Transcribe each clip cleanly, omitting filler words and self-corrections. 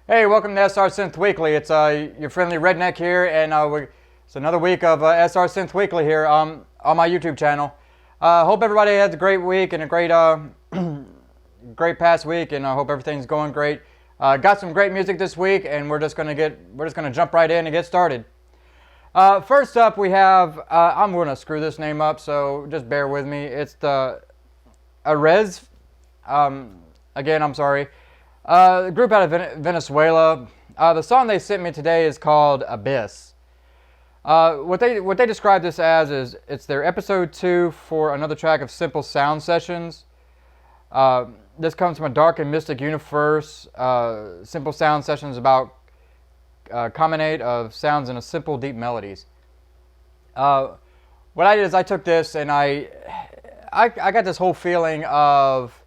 Hey, welcome to SR Synth Weekly. It's your friendly Redneck here, and it's another week of SR Synth Weekly here on my YouTube channel. Hope everybody has a great week and a great great past week, and I hope everything's going great. Got some great music this week, and we're just gonna jump right in and get started. First up, we have I'm gonna screw this name up, so just bear with me. It's the ARÄZV. Again, I'm sorry. A group out of Venezuela. The song they sent me today is called Abyss. What they describe this as is it's their episode 2 for another track of Simple Sound Sessions. This comes from a dark and mystic universe. Simple Sound Sessions about combinate of sounds and a simple deep melodies. What I did is I took this and I got this whole feeling of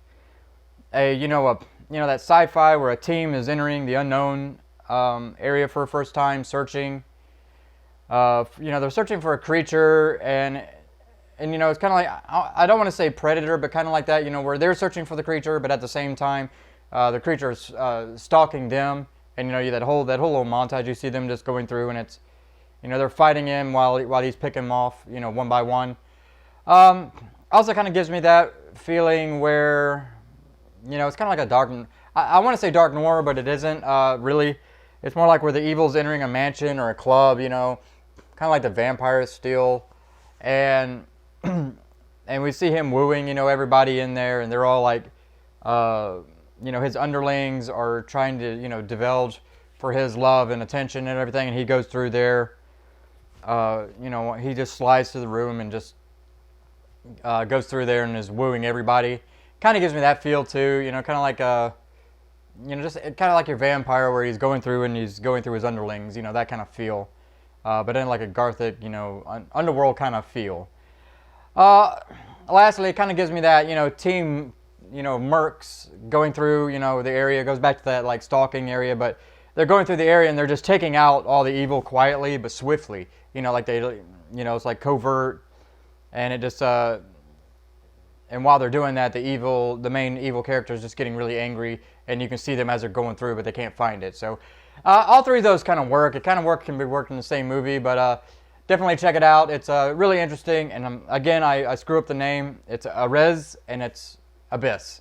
that sci-fi where a team is entering the unknown area for the first time, searching. They're searching for a creature, and it's kind of like, I don't want to say Predator, but kind of like that, where they're searching for the creature, but at the same time, the creature is stalking them, and that whole little montage you see them just going through, and it's, they're fighting him while he's picking them off, one by one. Also kind of gives me that feeling where, it's kind of like a dark, I want to say dark noir, but it isn't really. It's more like where the evil's entering a mansion or a club, kind of like the vampires steal. And we see him wooing, everybody in there, and they're all like, his underlings are trying to, divulge for his love and attention and everything, and he goes through there. He just slides to the room and just goes through there and is wooing everybody. Kind of gives me that feel too, kind of like just kind of like your vampire where he's going through his underlings, that kind of feel, but in like a gothic, underworld kind of feel. Lastly, it kind of gives me that, team, mercs going through, the area. It goes back to that like stalking area, but they're going through the area and they're just taking out all the evil quietly but swiftly, like they, it's like covert, and it just and while they're doing that, the main evil character is just getting really angry, and you can see them as they're going through, but they can't find it. So all three of those kind of work. It kind of can be worked in the same movie, but definitely check it out. It's really interesting, and again, I screw up the name. It's ARÄZV, and it's Abyss.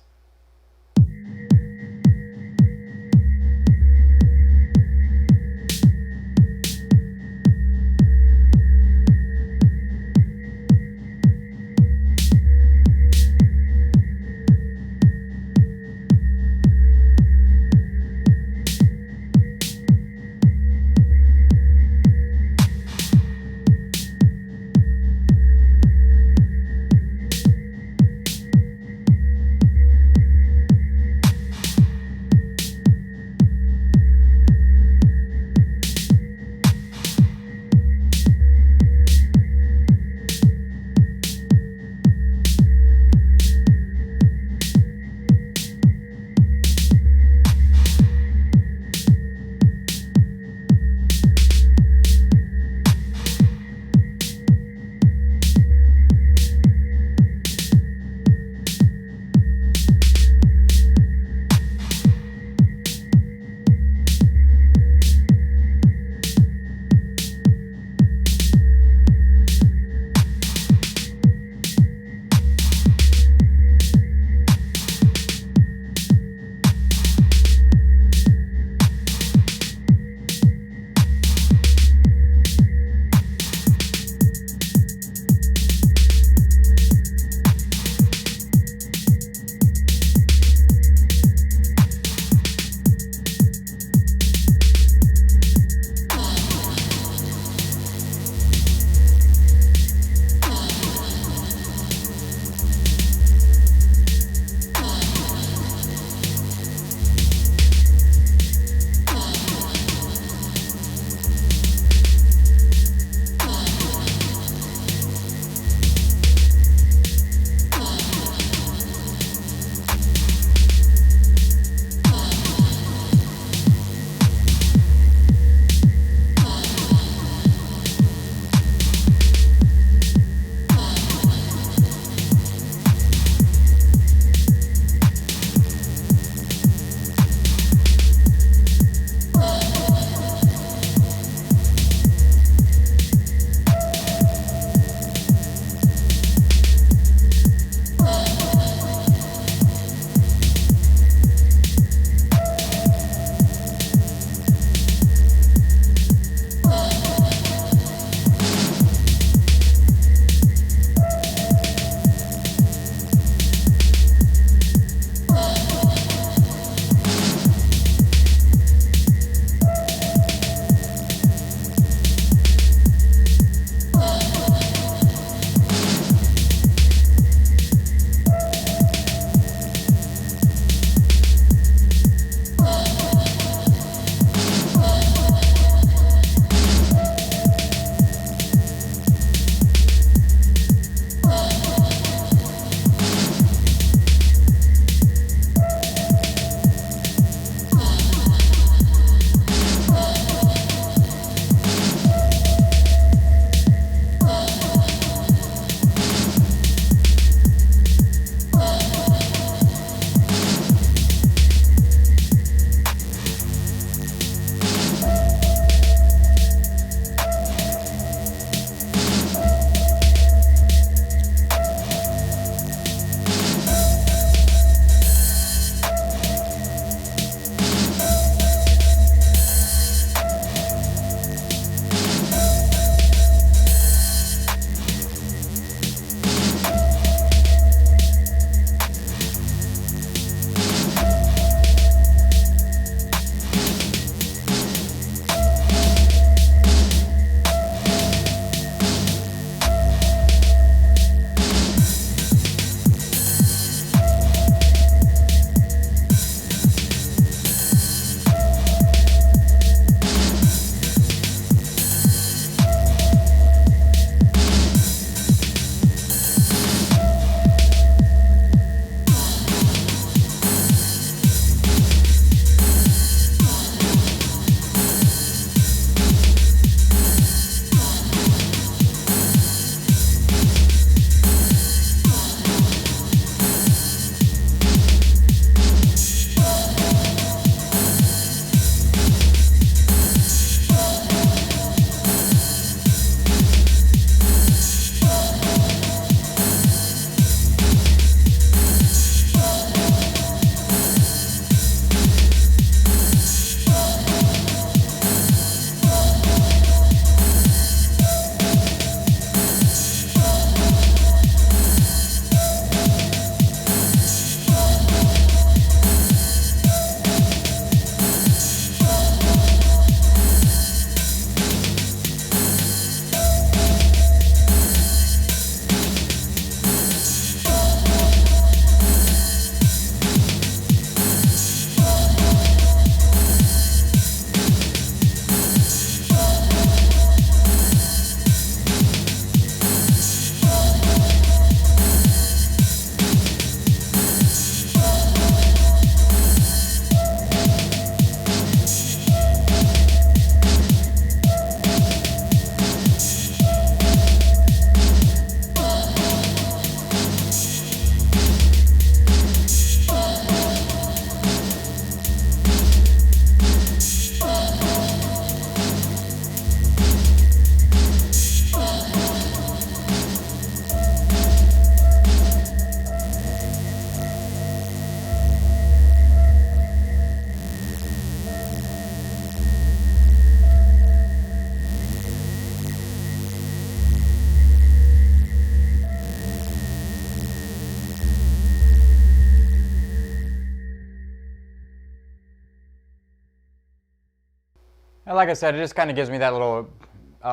like I said, it just kind of gives me that little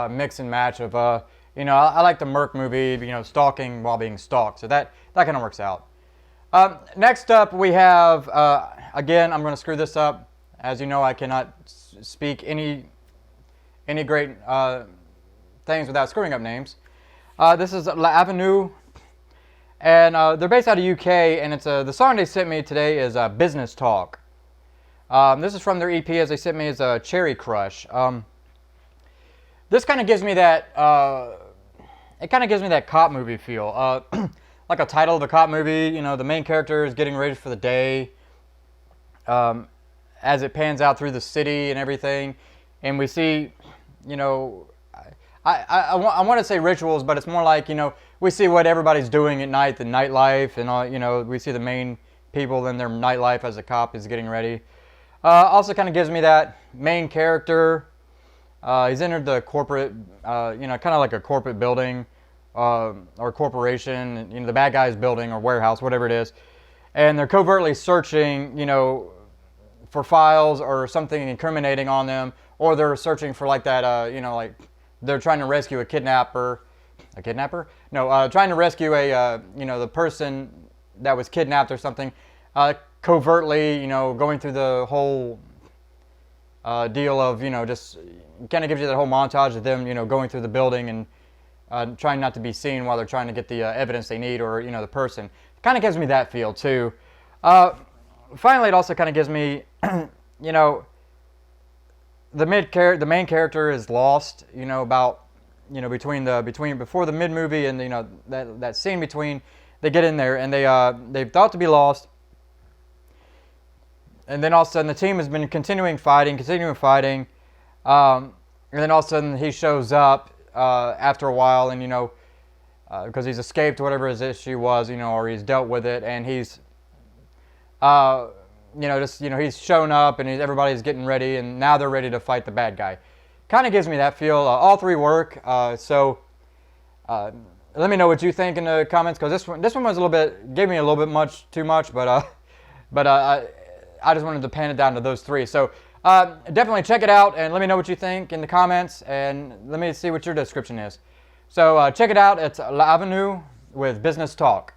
mix and match of, you know, I like the Merc movie, you know, stalking while being stalked. So that kind of works out. Next up, we have, again, I'm going to screw this up. As you know, I cannot speak any great things without screwing up names. This is Leifendeth, and they're based out of UK, and it's the song they sent me today is Business Talk. This is from their EP, as they sent me, is Cherry Crush. This kind of gives me that, it kind of gives me that cop movie feel. Like a title of a cop movie, you know, the main character is getting ready for the day as it pans out through the city and everything. And we see, you know, I want to say rituals, but it's more like, you know, we see what everybody's doing at night, the nightlife, and all, you know, we see the main people in their nightlife as a cop is getting ready. Also kind of gives me that main character. He's entered the corporate, you know, kind of like a corporate building. Or corporation, you know, the bad guy's building or warehouse, whatever it is, and they're covertly searching, you know, for files or something incriminating on them, or they're searching for like that, you know, like they're trying to rescue a kidnapper? No, trying to rescue a, you know, the person that was kidnapped or something, covertly, you know, going through the whole deal of, you know, just kind of gives you that whole montage of them, you know, going through the building and trying not to be seen while they're trying to get the evidence they need, or, you know, the person. Kind of gives me that feel too. Finally, it also kind of gives me, you know, the main character is lost, you know, about, you know, before the mid movie and, you know, that scene between, they get in there and they've thought to be lost, and then all of a sudden the team has been continuing fighting, and then all of a sudden he shows up after a while, and, you know, because he's escaped whatever his issue was, you know, or he's dealt with it, and he's, you know, just, you know, he's shown up, and everybody's getting ready, and now they're ready to fight the bad guy. Kind of gives me that feel. All three work. So let me know what you think in the comments, because this one was gave me a little bit too much, but I just wanted to pan it down to those three. So definitely check it out and let me know what you think in the comments, and let me see what your description is. So check it out. It's Leifendeth with Business Talk.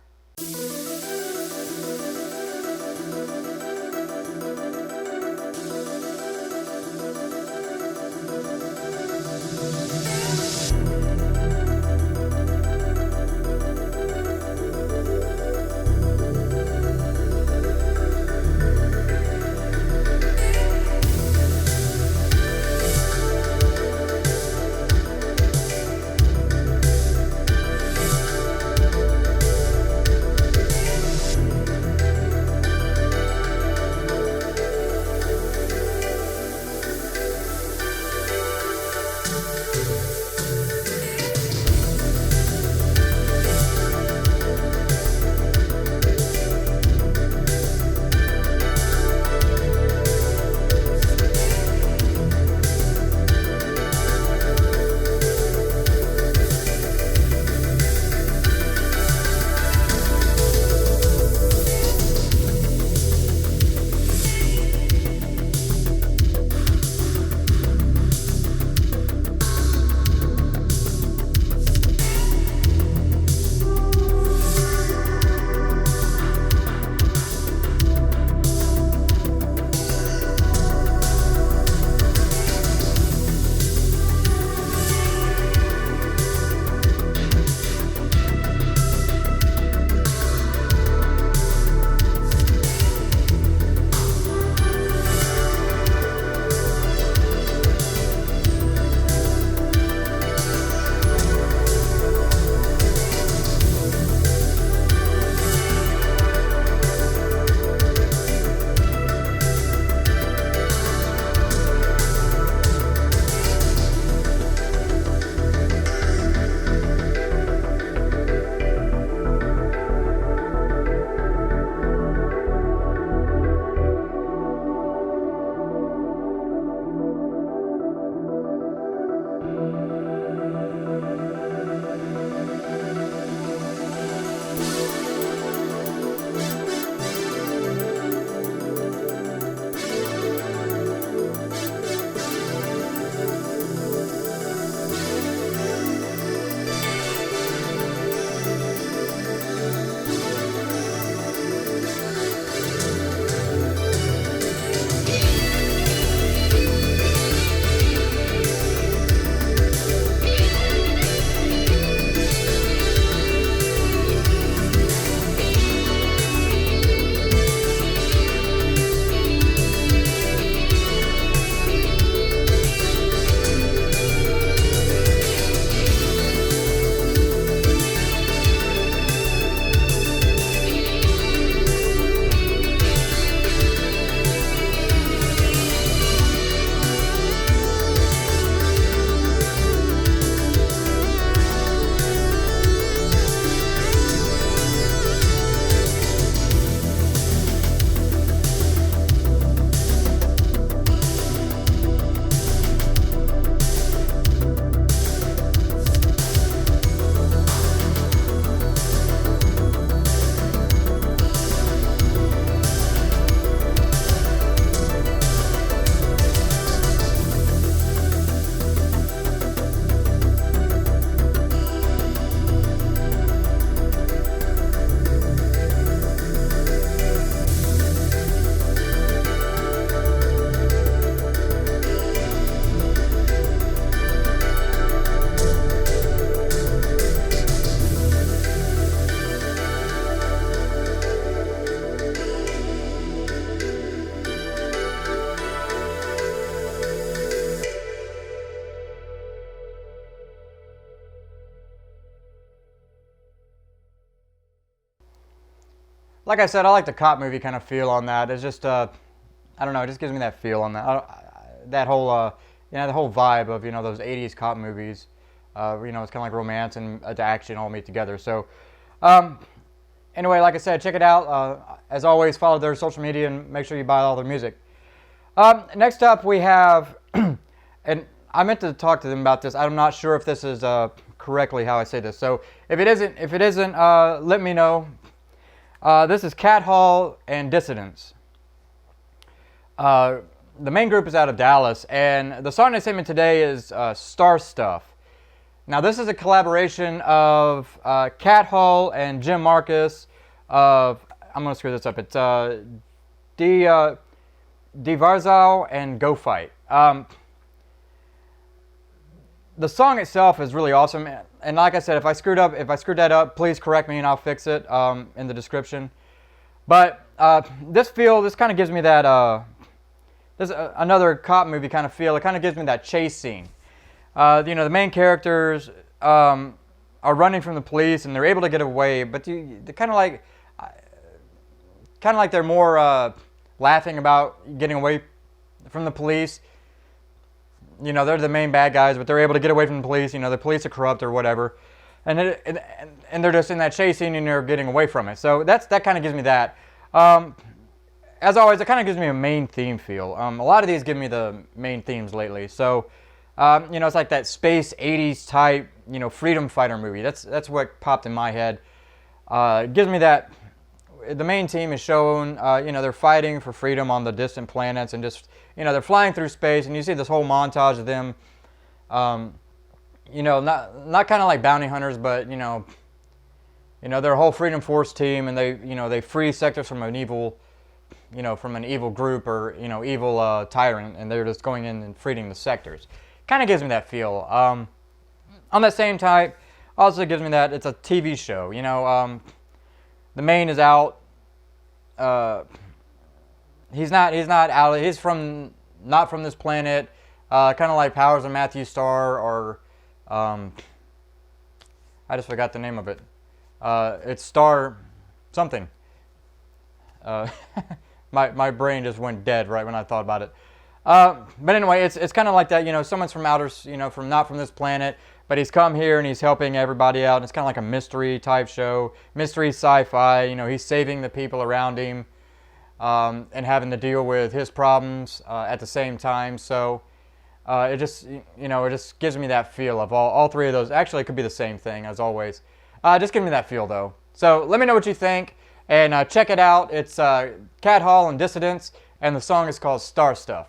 like I said, I like the cop movie kind of feel on that. It's just, I don't know, it just gives me that feel on that. That whole, the whole vibe of, those 80s cop movies. It's kind of like romance and action all meet together. So, anyway, like I said, check it out. As always, follow their social media and make sure you buy all their music. Next up, we have, and I meant to talk to them about this. I'm not sure if this is correctly how I say this. So if it isn't, let me know. This is Cat Hall and Dissonance. The main group is out of Dallas, and the song they sent me today is Starstuff. Now this is a collaboration of Cat Hall and Jim Marcus of, I'm going to screw this up, it's Varzal and Go Fight. The song itself is really awesome, and like I said, if I screwed that up, please correct me and I'll fix it in the description. But this kind of gives me that, another cop movie kind of feel. It kind of gives me that chase scene. The main characters are running from the police and they're able to get away, but they're kind of like they're more laughing about getting away from the police. They're the main bad guys, but they're able to get away from the police. The police are corrupt or whatever, and they're just in that chase scene and they're getting away from it. So that kind of gives me that. As always, it kind of gives me a main theme feel. A lot of these give me the main themes lately. So, it's like that space 80s type, freedom fighter movie. That's what popped in my head. It gives me that. The main team is shown, they're fighting for freedom on the distant planets and just, they're flying through space, and you see this whole montage of them, not kind of like bounty hunters, but, they're a whole Freedom Force team, and they free sectors from an evil, group or, evil tyrant, and they're just going in and freeing the sectors. Kind of gives me that feel. On that same type, also gives me that it's a TV show, the main is out. He's not out. He's not from this planet. Kind of like Powers and Matthew Starr, or I just forgot the name of it. It's Star something. My brain just went dead right when I thought about it. But anyway, it's kind of like that. Someone's from outer, not from this planet, but he's come here and he's helping everybody out. And it's kind of like a mystery type show, mystery sci-fi. He's saving the people around him, and having to deal with his problems at the same time. So it just gives me that feel of all three of those. Actually, it could be the same thing as always. Just give me that feel though. So let me know what you think, and check it out. It's Cat Hall and Dissonance, and the song is called Starstuff.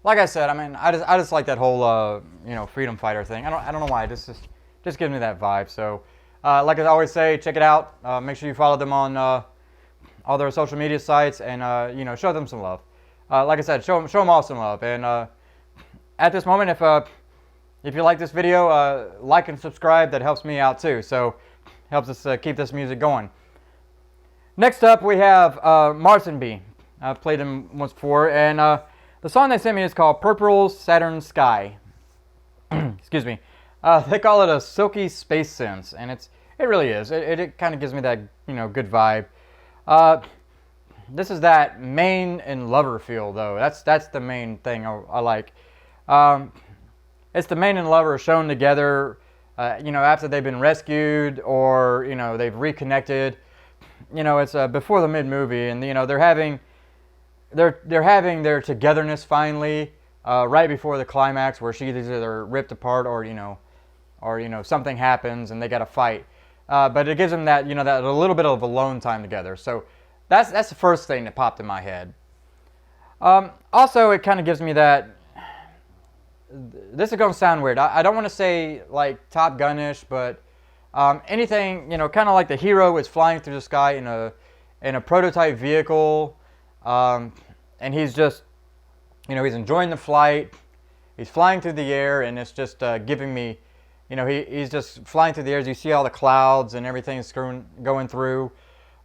like I said, I mean, I just like that whole you know, freedom fighter thing. I don't know why. It just gives me that vibe. So, like I always say, check it out. Make sure you follow them on all their social media sites, and you know, show them some love. Like I said, show them all some love. And at this moment, if you like this video, like and subscribe. That helps me out too. So, helps us keep this music going. Next up, we have Marcenby. I've played him once before, and the song they sent me is called Purple Saturn Sky. Excuse me. They call it a silky space synth, and it really is. It kind of gives me that, you know, good vibe. This is that main and lover feel, though. That's the main thing I like. It's the main and lover shown together, you know, after they've been rescued, or, you know, they've reconnected. You know, it's before the mid-movie, and, you know, they're having their togetherness finally, right before the climax, where she's either ripped apart, or you know, something happens and they got to fight. But it gives them that, you know, that a little bit of alone time together. So that's the first thing that popped in my head. Also, it kind of gives me that. This is gonna sound weird. I don't want to say like Top Gun-ish, but anything, you know, kind of like the hero is flying through the sky in a prototype vehicle. And he's just, you know, he's enjoying the flight. He's flying through the air, and it's just giving me, you know, he's just flying through the air. As you see all the clouds and everything going through.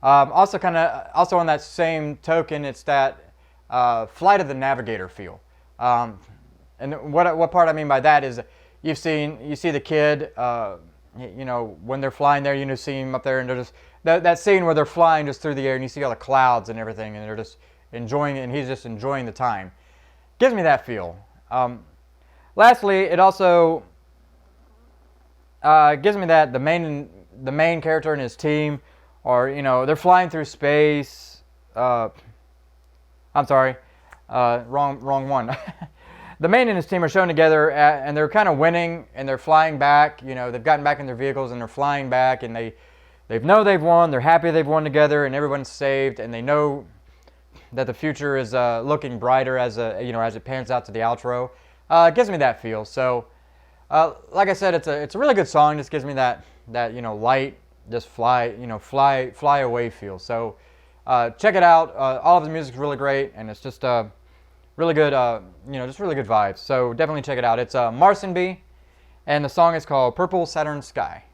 Also on that same token, it's that Flight of the Navigator feel. And what part I mean by that is you see the kid, you know, when they're flying there, you know, see him up there, and they're just that scene where they're flying just through the air, and you see all the clouds and everything, and they're just enjoying it, and he's just enjoying the time. Gives me that feel. Lastly, it also gives me that the main character and his team, or, you know, they're flying through space. I'm sorry, wrong one. The main and his team are shown together, and they're kind of winning, and they're flying back. You know, they've gotten back in their vehicles, and they're flying back, and they know they've won. They're happy they've won together, and everyone's saved, and they know that the future is looking brighter as you know, as it pans out to the outro. It gives me that feel. So, like I said, it's a really good song. Just gives me that you know, light, just fly away feel. So, check it out. All of the music's really great, and it's just really good. You know, just really good vibes. So definitely check it out. It's Marcenby, and the song is called Purple Saturn Sky.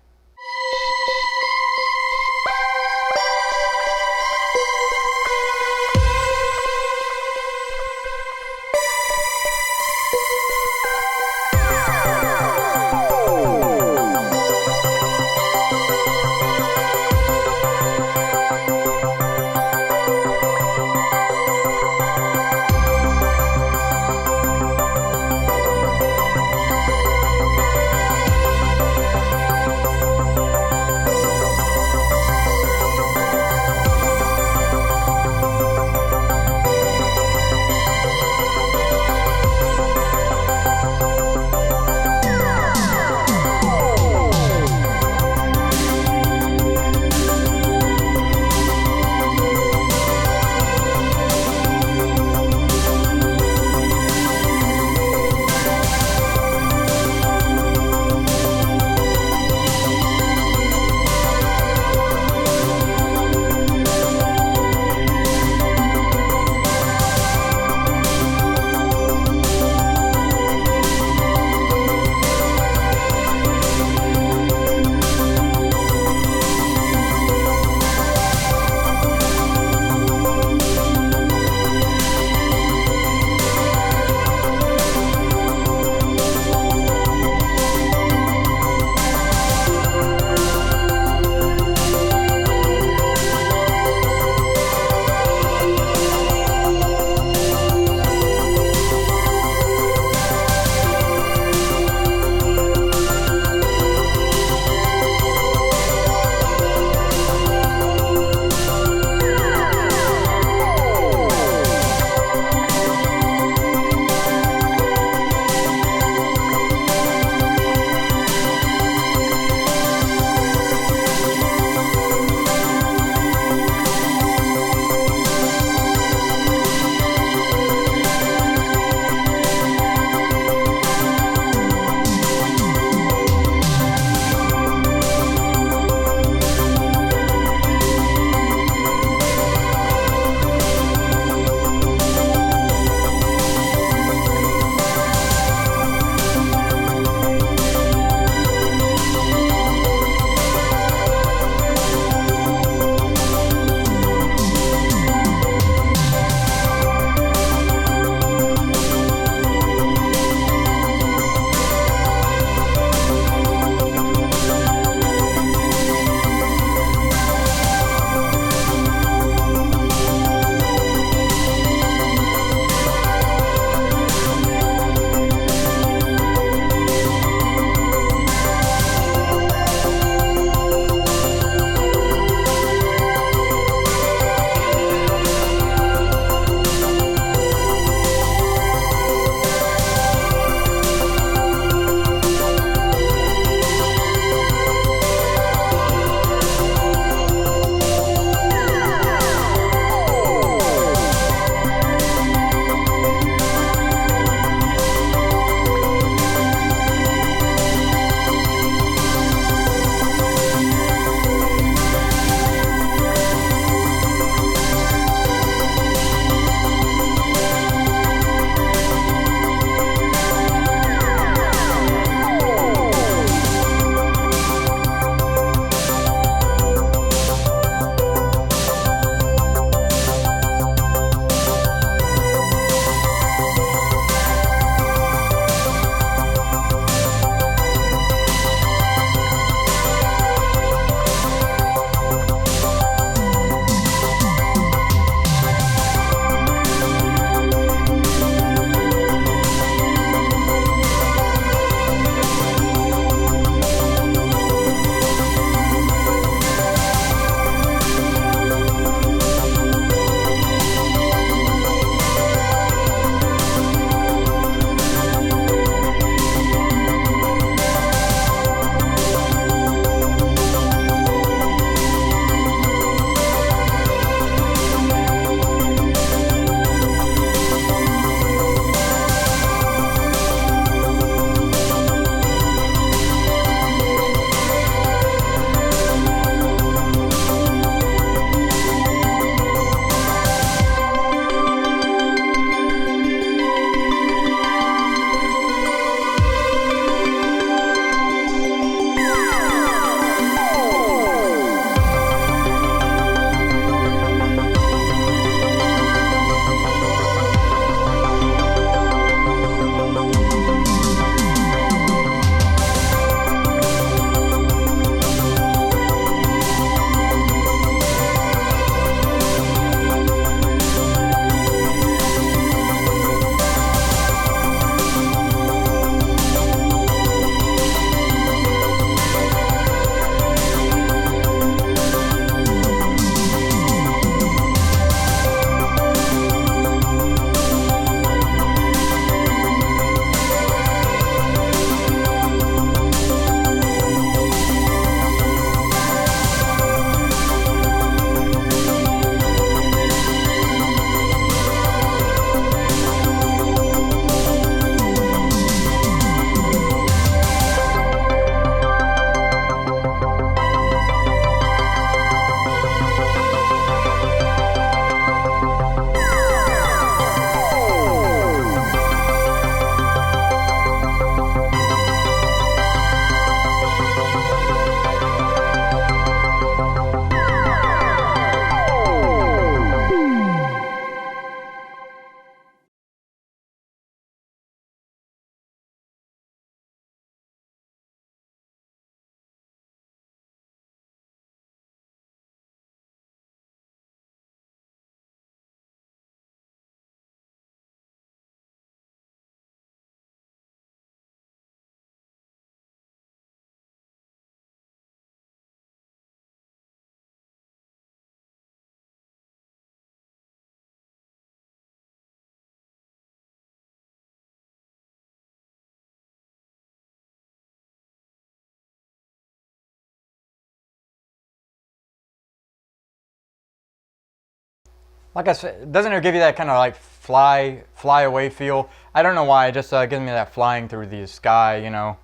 like I said, doesn't it give you that kind of like fly away feel? I don't know why. It just gives me that flying through the sky, you know,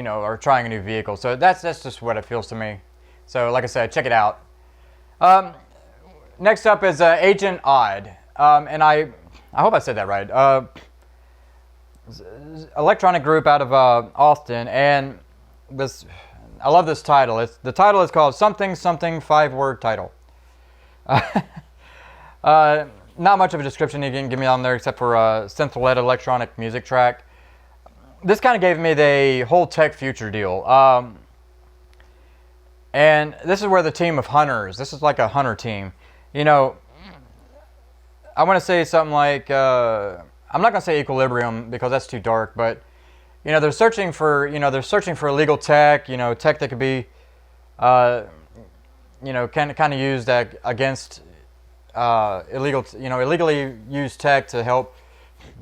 or trying a new vehicle. So that's just what it feels to me. So like I said, check it out. Next up is AgentOdd, and I hope I said that right. Electronic group out of Austin, and I love this title. The title is called Something Something 5-word title. Not much of a description you can give me on there except for a synth-led electronic music track. This kind of gave me the whole tech future deal. And this is where the team of hunters, this is like a hunter team. You know, I want to say something like, I'm not going to say equilibrium because that's too dark, but, you know, they're searching for illegal tech, tech that could be, kind of used against illegally used tech to help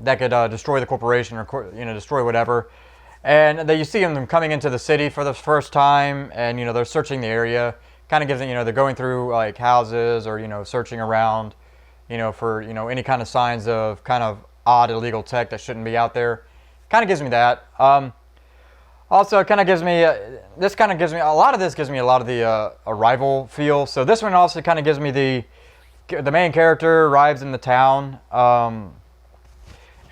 that could destroy the corporation or destroy whatever. And you see them coming into the city for the first time, and they're searching the area. Kind of gives it, they're going through like houses or searching around, for any kind of signs of kind of odd illegal tech that shouldn't be out there. Kind of gives me that. Also, it kind of gives me a lot of the Arrival feel. So this one also kind of gives me the main character arrives in the town,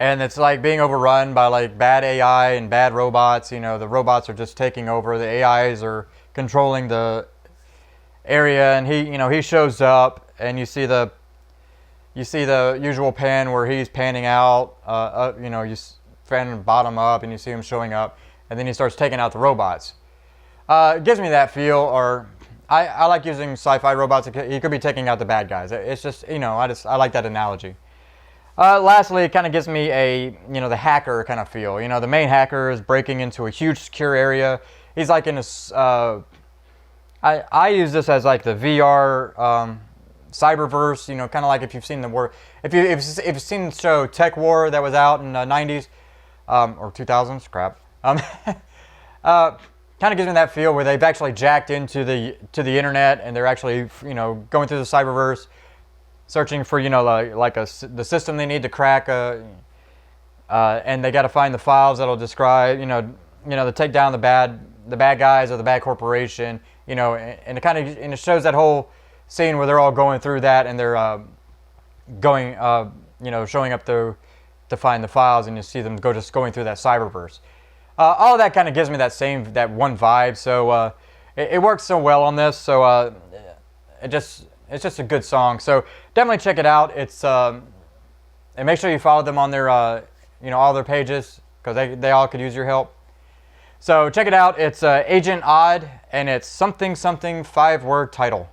and it's like being overrun by like bad AI and bad robots. The robots are just taking over. The AIs are controlling the area, and he shows up, and you see the usual pan where he's panning out. You fan bottom up, and you see him showing up, and then he starts taking out the robots. It gives me that feel, or I like using sci-fi robots. He could be taking out the bad guys. It's just, I like that analogy. Lastly, it kind of gives me the hacker kind of feel. The main hacker is breaking into a huge secure area. He's like in a, I use this as like the VR cyberverse. Kind of like if you've seen if you've seen the show Tech War that was out in the 90s or 2000s, crap. Kind of gives me that feel where they've actually jacked into the internet, and they're actually going through the cyberverse, searching for the system they need to crack, and they got to find the files that'll describe to take down the bad guys or the bad corporation, and it shows that whole scene where they're all going through that, and they're showing up to find the files, and you see them going through that cyberverse. All of that kind of gives me that one vibe. So it works so well on this. So it's just a good song. So definitely check it out. And make sure you follow them on their all their pages, because they all could use your help. So check it out. It's AgentOdd, and it's something something 5-word title.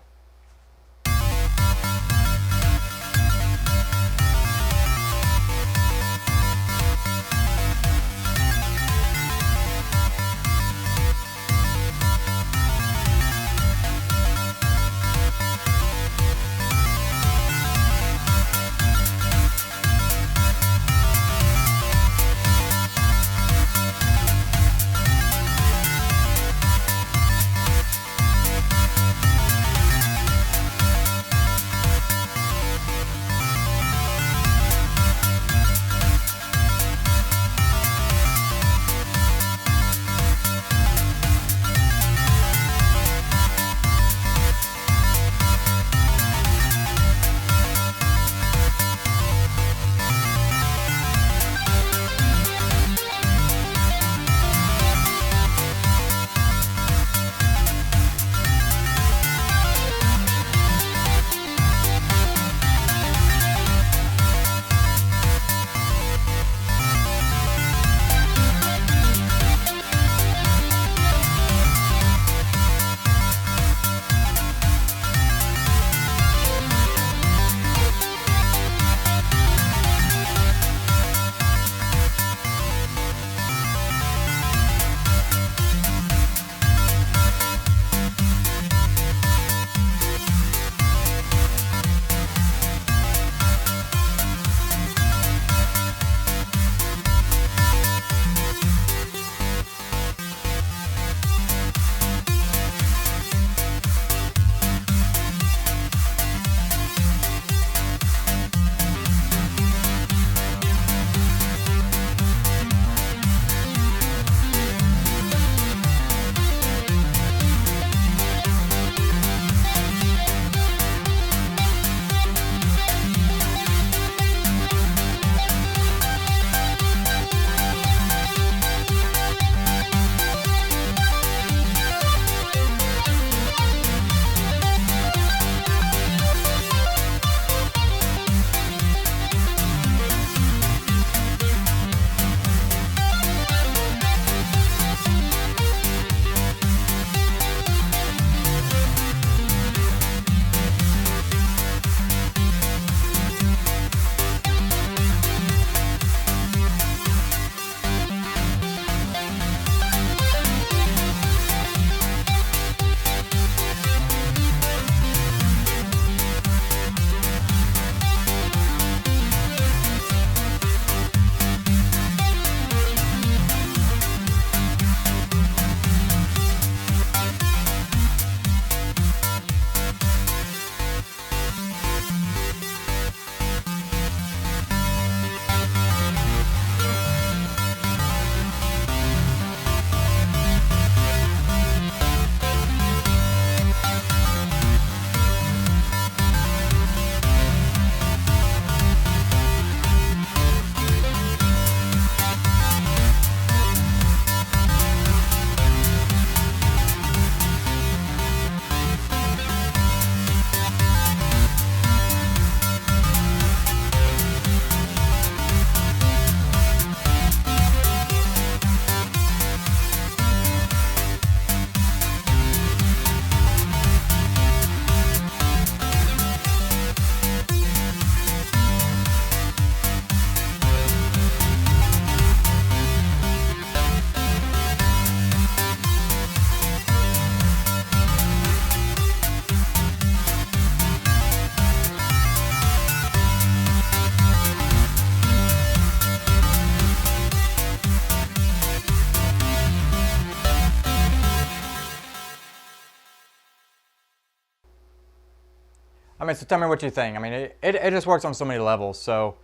I mean, so tell me what you think. I mean, it just works on so many levels. So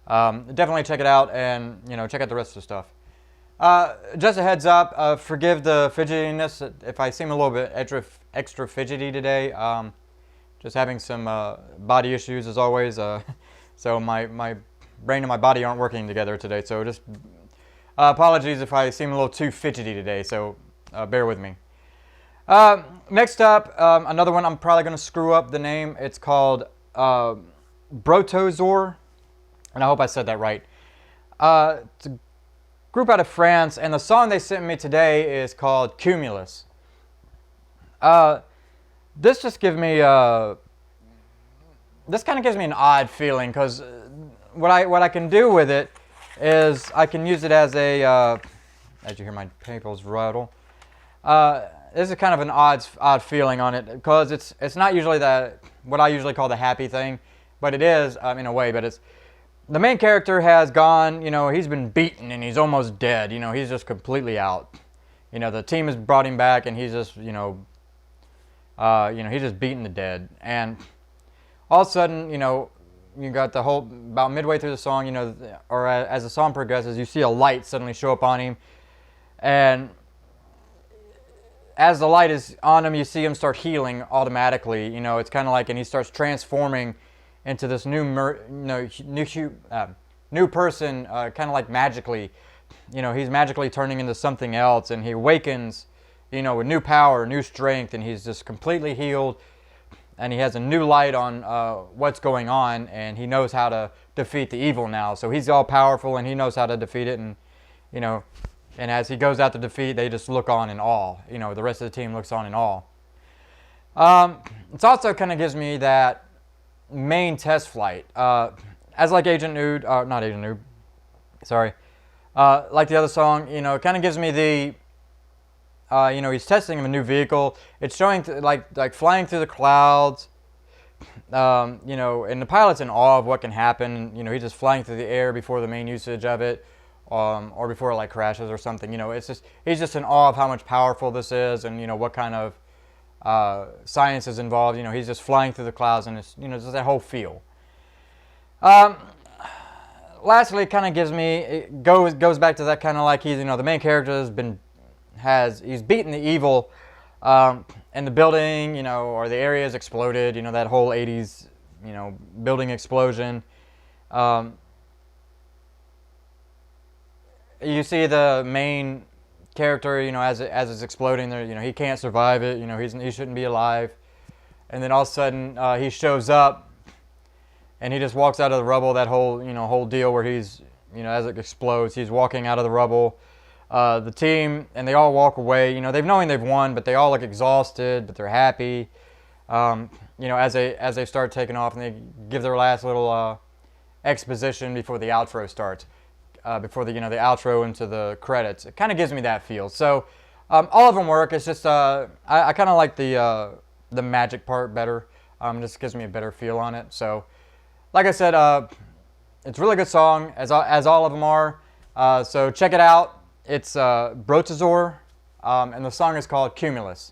definitely check it out, and check out the rest of the stuff. Just a heads up, forgive the fidgetiness if I seem a little bit extra fidgety today. Just having some body issues as always. So my brain and my body aren't working together today. So just apologies if I seem a little too fidgety today. So bear with me. Next up, another one I'm probably going to screw up the name. It's called Brotozor, and I hope I said that right. It's a group out of France, and the song they sent me today is called Cumulus. This just gives me this kind of gives me an odd feeling, because what I can do with it is I can use it as a as you hear my papers rattle. This is kind of an odd feeling on it, because it's not usually what I usually call the happy thing, but it is in a way. But it's the main character has gone, he's been beaten and he's almost dead. He's just completely out. The team has brought him back, and he's just he's just beaten to dead. And all of a sudden, you got the whole, about midway through the song, or as the song progresses, you see a light suddenly show up on him, and as the light is on him, you see him start healing automatically. It's kind of like, and he starts transforming into this new person, kind of like magically. He's magically turning into something else, and he awakens, with new power, new strength, and he's just completely healed, and he has a new light on what's going on, and he knows how to defeat the evil now. So he's all powerful, and he knows how to defeat it, and and as he goes out to defeat, they just look on in awe. The rest of the team looks on in awe. It also kind of gives me that main test flight, as like not Agent Noob, sorry, like the other song. It kind of gives me the, he's testing a new vehicle. It's showing like flying through the clouds, and the pilot's in awe of what can happen. He's just flying through the air before the main usage of it, or before it like crashes or something. It's just, he's just in awe of how much powerful this is, and what kind of science is involved. He's just flying through the clouds, and it's just that whole feel. Lastly, it kind of gives me, it goes back to that kind of like he's, the main character he's beaten the evil, and the building, or the area has exploded. That whole 80s, building explosion. You see the main character, as it's exploding there, he can't survive it. He shouldn't be alive. And then all of a sudden, he shows up, and he just walks out of the rubble. That whole deal where he's, as it explodes, he's walking out of the rubble. The team, and they all walk away. They've knowing they've won, but they all look exhausted, but they're happy. As they start taking off, and they give their last little exposition before the outro starts. Before the the outro into the credits. It kind of gives me that feel. So all of them work. It's just I kind of like the magic part better. Just gives me a better feel on it. So like I said, it's a really good song, as all of them are. So check it out. It's Brotozor, and the song is called Cumulus.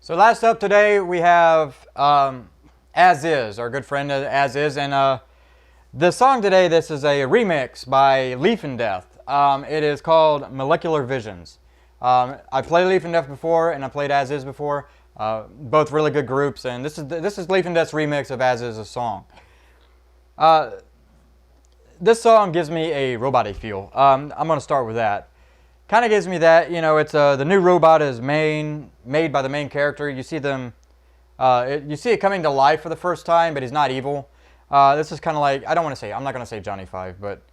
So last up today we have ArÄZV, our good friend ArÄZV, and the song today, this is a remix by Leifendeth. It is called Molecular Visions. I played Leifendeth before and I played ArÄZV before, both really good groups, and this is Leifendeth's remix of ArÄZV's song. This song gives me a robot-y feel. I'm going to start with that. Kind of gives me that, you know, it's the new robot is made by the main character. You see them, you see it coming to life for the first time, but he's not evil. This is kind of like, I'm not going to say Johnny Five, but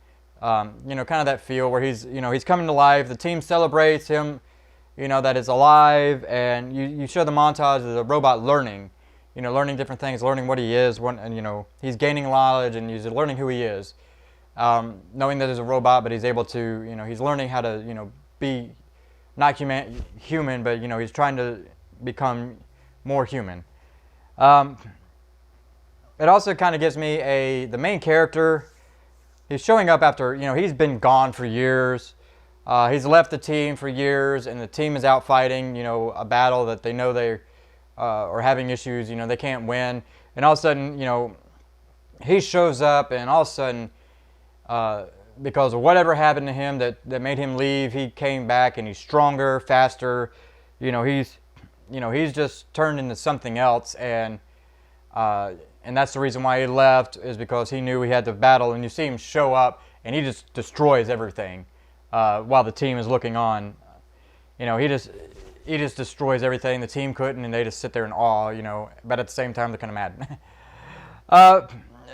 you know, kind of that feel where he's coming to life. The team celebrates him, you know, that is alive, and you show the montage of the robot learning, you know, learning different things, learning what he is, and you know, he's gaining knowledge and he's learning who he is. Knowing that there's a robot, but he's able to, you know, he's learning how to, you know, be not human, but you know, he's trying to become more human. It also kind of gives me the main character. He's showing up after, you know, he's been gone for years. He's left the team for years, and the team is out fighting, you know, a battle that they know they are having issues. You know, they can't win, and all of a sudden, you know, he shows up, and all of a sudden, because of whatever happened to him that made him leave, he came back and he's stronger, faster. You know, he's just turned into something else, and that's the reason why he left, is because he knew he had to battle. And you see him show up, and he just destroys everything while the team is looking on. You know, he just destroys everything. The team couldn't, and they just sit there in awe. You know, but at the same time, they're kind of mad.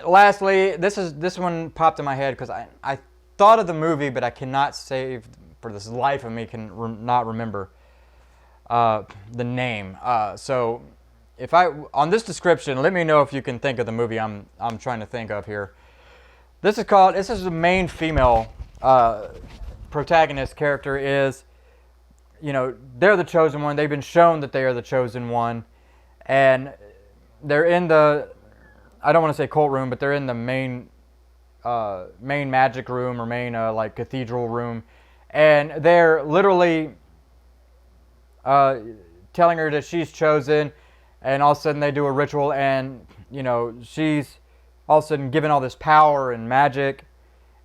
Lastly, this one popped in my head because I thought of the movie, but I cannot save, for this life of me, not remember the name. So if on this description, let me know if you can think of the movie I'm trying to think of here. This is the main female protagonist character is, you know, they're the chosen one. They've been shown that they are the chosen one, and they're in the, I don't want to say cult room, but they're in the main magic room, or main like cathedral room, and they're literally telling her that she's chosen, and all of a sudden they do a ritual, and you know, she's all of a sudden given all this power and magic,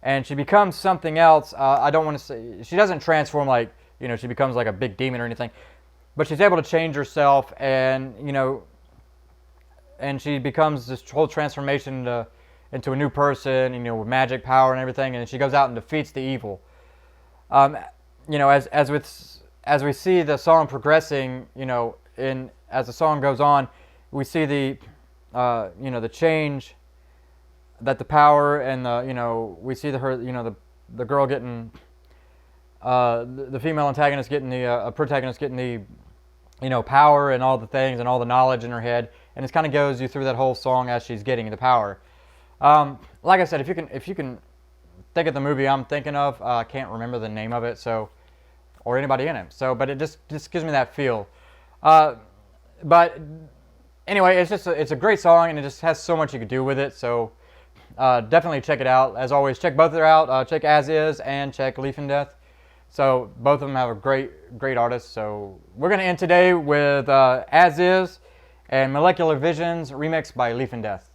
and she becomes something else. I don't want to say, she doesn't transform like, you know, she becomes like a big demon or anything, but she's able to change herself, and you know, and she becomes this whole transformation into a new person, you know, with magic power and everything, and she goes out and defeats the evil. You know, as we see the song progressing, you know, as the song goes on, we see the you know, the change that the power and the, you know, we see the girl getting the female antagonist getting the protagonist getting the, you know, power and all the things and all the knowledge in her head, and it kind of goes you through that whole song as she's getting the power. Like I said, if you can think of the movie I'm thinking of, I can't remember the name of it, so, or anybody in it. So, but it just gives me that feel. But anyway, it's a great song, and it just has so much you could do with it. So definitely check it out. As always, check both of them out. Check ArÄZV and check Leifendeth. So both of them have a great artist. So we're gonna end today with ArÄZV and Molecular Visions, remixed by Leifendeth.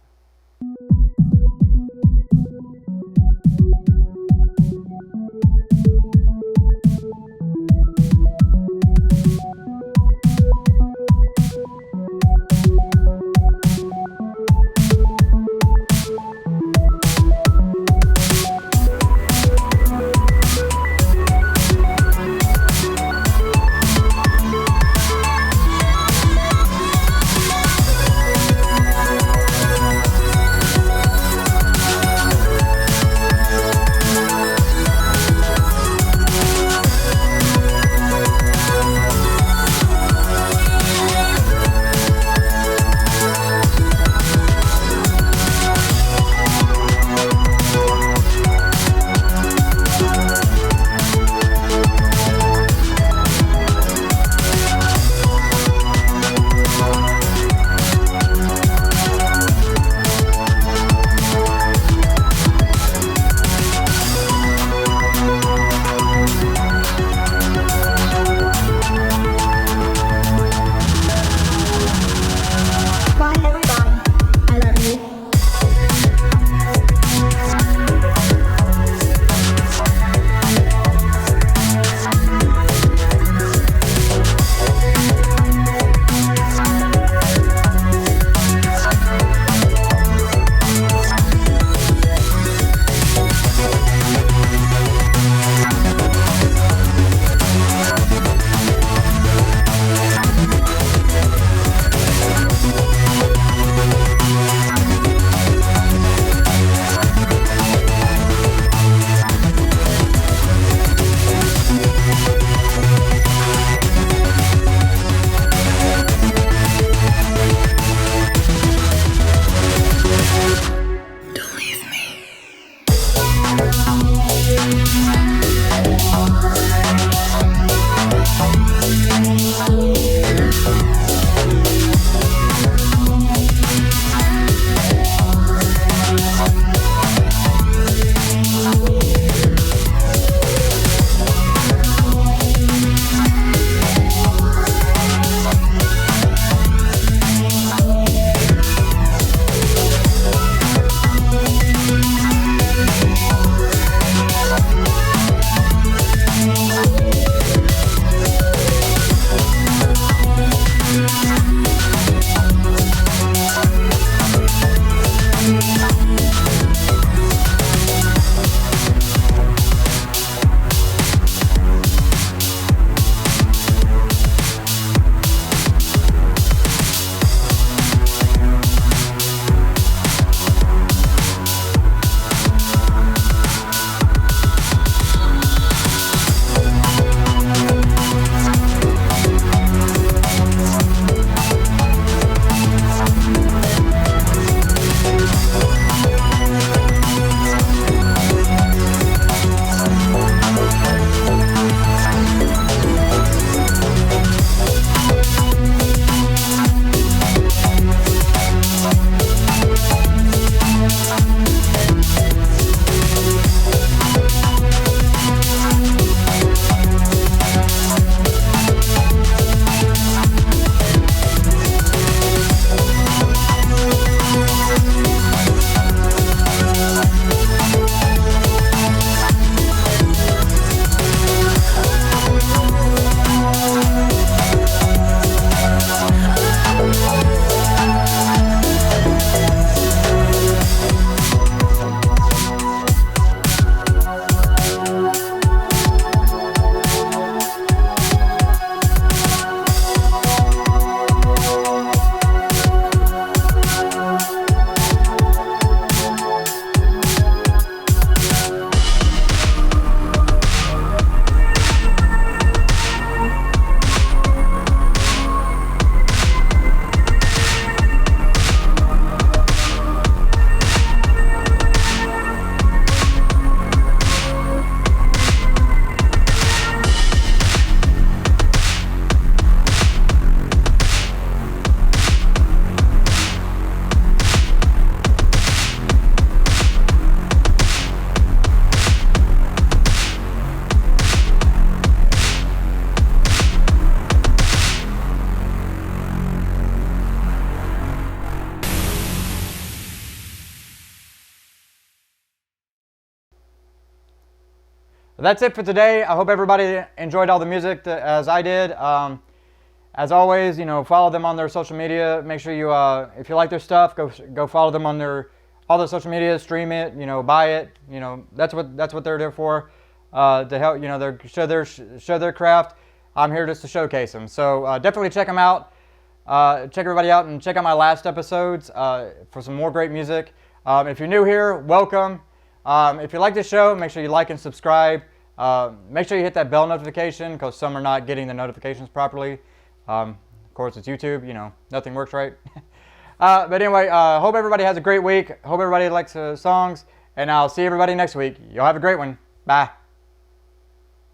That's it for today. I hope everybody enjoyed all the music as I did. As always, follow them on their social media. Make sure you, if you like their stuff, go follow them on all their social media. Stream it, buy it. That's what they're there for, to help. Show their craft. I'm here just to showcase them. So definitely check them out. Check everybody out and check out my last episodes for some more great music. If you're new here, welcome. If you like this show, make sure you like and subscribe. Make sure you hit that bell notification because some are not getting the notifications properly. Of course, it's YouTube. Nothing works right. But anyway, hope everybody has a great week. Hope everybody likes the songs. And I'll see everybody next week. Y'all have a great one. Bye.